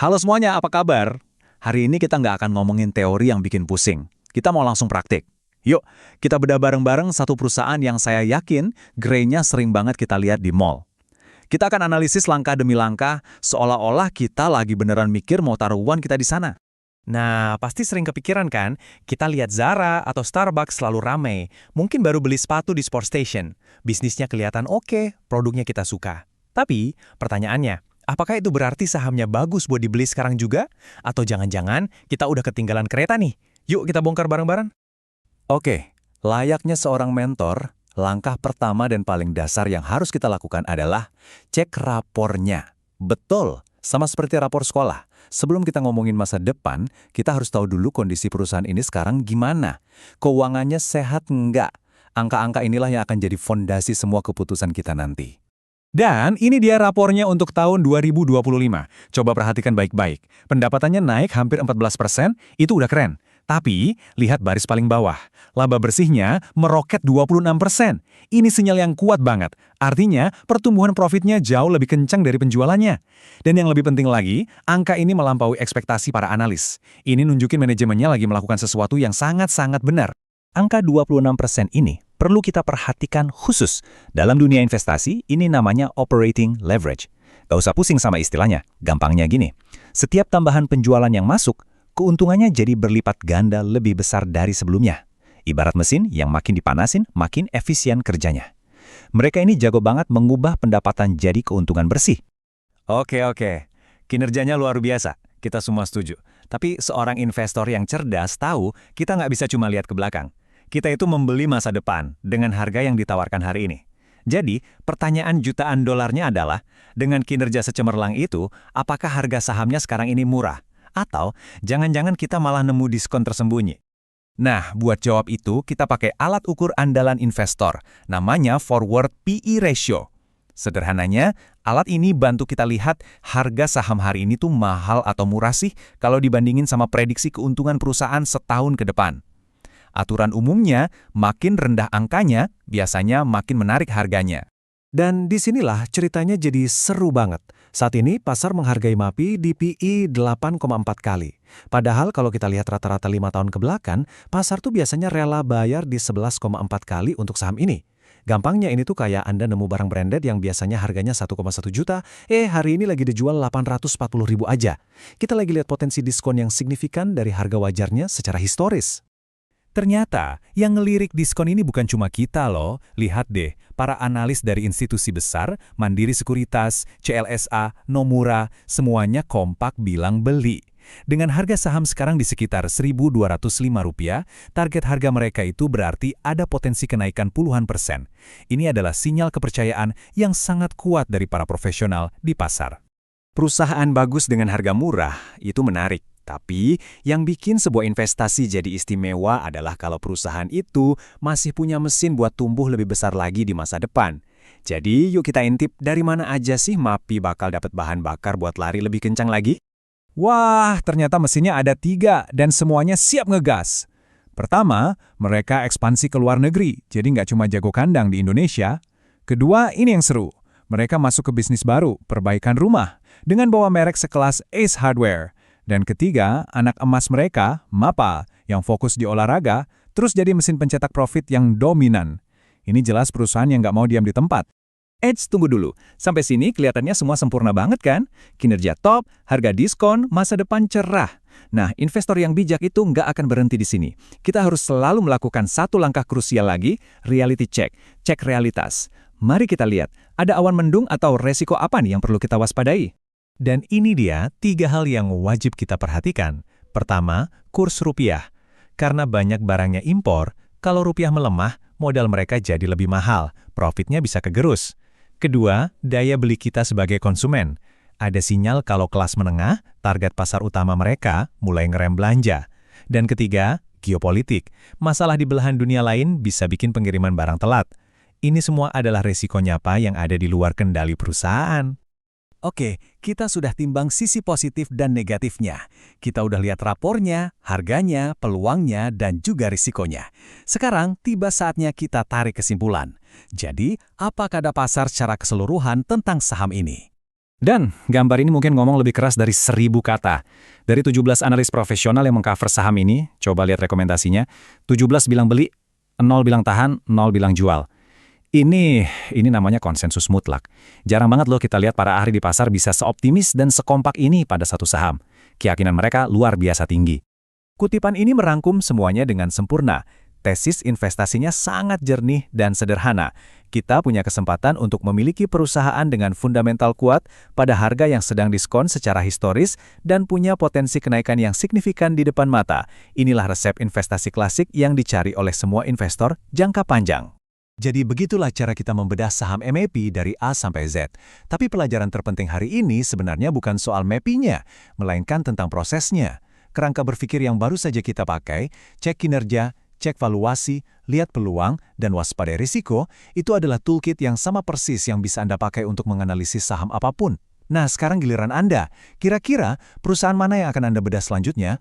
Halo semuanya, apa kabar? Hari ini kita nggak akan ngomongin teori yang bikin pusing. Kita mau langsung praktik. Yuk, kita bedah bareng-bareng satu perusahaan yang saya yakin grey-nya sering banget kita lihat di mall. Kita akan analisis langkah demi langkah, seolah-olah kita lagi beneran mikir mau taruh uang kita di sana. Nah, pasti sering kepikiran kan? Kita lihat Zara atau Starbucks selalu ramai. Mungkin baru beli sepatu di Sport Station. Bisnisnya kelihatan oke, produknya kita suka. Tapi, pertanyaannya, apakah itu berarti sahamnya bagus buat dibeli sekarang juga? Atau jangan-jangan kita udah ketinggalan kereta nih? Yuk kita bongkar bareng-bareng. Oke, layaknya seorang mentor, langkah pertama dan paling dasar yang harus kita lakukan adalah cek rapornya. Betul, sama seperti rapor sekolah. Sebelum kita ngomongin masa depan, kita harus tahu dulu kondisi perusahaan ini sekarang gimana. Keuangannya sehat nggak? Angka-angka inilah yang akan jadi fondasi semua keputusan kita nanti. Dan ini dia rapornya untuk tahun 2025. Coba perhatikan baik-baik. Pendapatannya naik hampir 14%, itu udah keren. Tapi, lihat baris paling bawah. Laba bersihnya meroket 26%. Ini sinyal yang kuat banget. Artinya, pertumbuhan profitnya jauh lebih kencang dari penjualannya. Dan yang lebih penting lagi, angka ini melampaui ekspektasi para analis. Ini nunjukin manajemennya lagi melakukan sesuatu yang sangat-sangat benar. Angka 26% ini perlu kita perhatikan khusus. Dalam dunia investasi, ini namanya operating leverage. Gak usah pusing sama istilahnya, gampangnya gini. Setiap tambahan penjualan yang masuk, keuntungannya jadi berlipat ganda lebih besar dari sebelumnya. Ibarat mesin yang makin dipanasin, makin efisien kerjanya. Mereka ini jago banget mengubah pendapatan jadi keuntungan bersih. Oke. Kinerjanya luar biasa. Kita semua setuju. Tapi seorang investor yang cerdas tahu kita nggak bisa cuma lihat ke belakang. Kita itu membeli masa depan dengan harga yang ditawarkan hari ini. Jadi, pertanyaan jutaan dolarnya adalah, dengan kinerja secemerlang itu, apakah harga sahamnya sekarang ini murah? Atau, jangan-jangan kita malah nemu diskon tersembunyi? Nah, buat jawab itu, kita pakai alat ukur andalan investor, namanya Forward PE Ratio. Sederhananya, alat ini bantu kita lihat harga saham hari ini tuh mahal atau murah sih kalau dibandingin sama prediksi keuntungan perusahaan setahun ke depan. Aturan umumnya, makin rendah angkanya, biasanya makin menarik harganya. Dan disinilah ceritanya jadi seru banget. Saat ini pasar menghargai MAPI di PE 8,4 kali. Padahal kalau kita lihat rata-rata 5 tahun ke belakang, pasar tuh biasanya rela bayar di 11,4 kali untuk saham ini. Gampangnya ini tuh kayak Anda nemu barang branded yang biasanya harganya 1,1 juta, hari ini lagi dijual 840.000 aja. Kita lagi lihat potensi diskon yang signifikan dari harga wajarnya secara historis. Ternyata, yang ngelirik diskon ini bukan cuma kita loh. Lihat deh, para analis dari institusi besar, Mandiri Sekuritas, CLSA, Nomura, semuanya kompak bilang beli. Dengan harga saham sekarang di sekitar Rp1.205, target harga mereka itu berarti ada potensi kenaikan puluhan persen. Ini adalah sinyal kepercayaan yang sangat kuat dari para profesional di pasar. Perusahaan bagus dengan harga murah, itu menarik. Tapi, yang bikin sebuah investasi jadi istimewa adalah kalau perusahaan itu masih punya mesin buat tumbuh lebih besar lagi di masa depan. Jadi, yuk kita intip dari mana aja sih MAPI bakal dapat bahan bakar buat lari lebih kencang lagi? Wah, ternyata mesinnya ada 3 dan semuanya siap ngegas. Pertama, mereka ekspansi ke luar negeri, jadi nggak cuma jago kandang di Indonesia. Kedua, ini yang seru. Mereka masuk ke bisnis baru, perbaikan rumah, dengan bawa merek sekelas Ace Hardware. Dan ketiga, anak emas mereka, MAPA, yang fokus di olahraga, terus jadi mesin pencetak profit yang dominan. Ini jelas perusahaan yang nggak mau diam di tempat. Tunggu dulu. Sampai sini kelihatannya semua sempurna banget kan? Kinerja top, harga diskon, masa depan cerah. Nah, investor yang bijak itu nggak akan berhenti di sini. Kita harus selalu melakukan satu langkah krusial lagi, reality check. Cek realitas. Mari kita lihat, ada awan mendung atau resiko apa nih yang perlu kita waspadai? Dan ini dia 3 hal yang wajib kita perhatikan. Pertama, kurs rupiah. Karena banyak barangnya impor, kalau rupiah melemah, modal mereka jadi lebih mahal, profitnya bisa kegerus. Kedua, daya beli kita sebagai konsumen. Ada sinyal kalau kelas menengah, target pasar utama mereka, mulai ngerem belanja. Dan ketiga, geopolitik. Masalah di belahan dunia lain bisa bikin pengiriman barang telat. Ini semua adalah resiko nyata yang ada di luar kendali perusahaan. Oke, kita sudah timbang sisi positif dan negatifnya. Kita udah lihat rapornya, harganya, peluangnya, dan juga risikonya. Sekarang tiba saatnya kita tarik kesimpulan. Jadi, apa keadaan pasar secara keseluruhan tentang saham ini? Dan gambar ini mungkin ngomong lebih keras dari 1000 kata. Dari 17 analis profesional yang mengcover saham ini, coba lihat rekomendasinya, 17 bilang beli, 0 bilang tahan, 0 bilang jual. Ini namanya konsensus mutlak. Jarang banget loh kita lihat para ahli di pasar bisa seoptimis dan sekompak ini pada satu saham. Keyakinan mereka luar biasa tinggi. Kutipan ini merangkum semuanya dengan sempurna. Tesis investasinya sangat jernih dan sederhana. Kita punya kesempatan untuk memiliki perusahaan dengan fundamental kuat pada harga yang sedang diskon secara historis dan punya potensi kenaikan yang signifikan di depan mata. Inilah resep investasi klasik yang dicari oleh semua investor jangka panjang. Jadi begitulah cara kita membedah saham MAP dari A sampai Z. Tapi pelajaran terpenting hari ini sebenarnya bukan soal MAP-nya, melainkan tentang prosesnya. Kerangka berpikir yang baru saja kita pakai, cek kinerja, cek valuasi, lihat peluang, dan waspadai risiko, itu adalah toolkit yang sama persis yang bisa Anda pakai untuk menganalisis saham apapun. Nah, sekarang giliran Anda. Kira-kira perusahaan mana yang akan Anda bedah selanjutnya?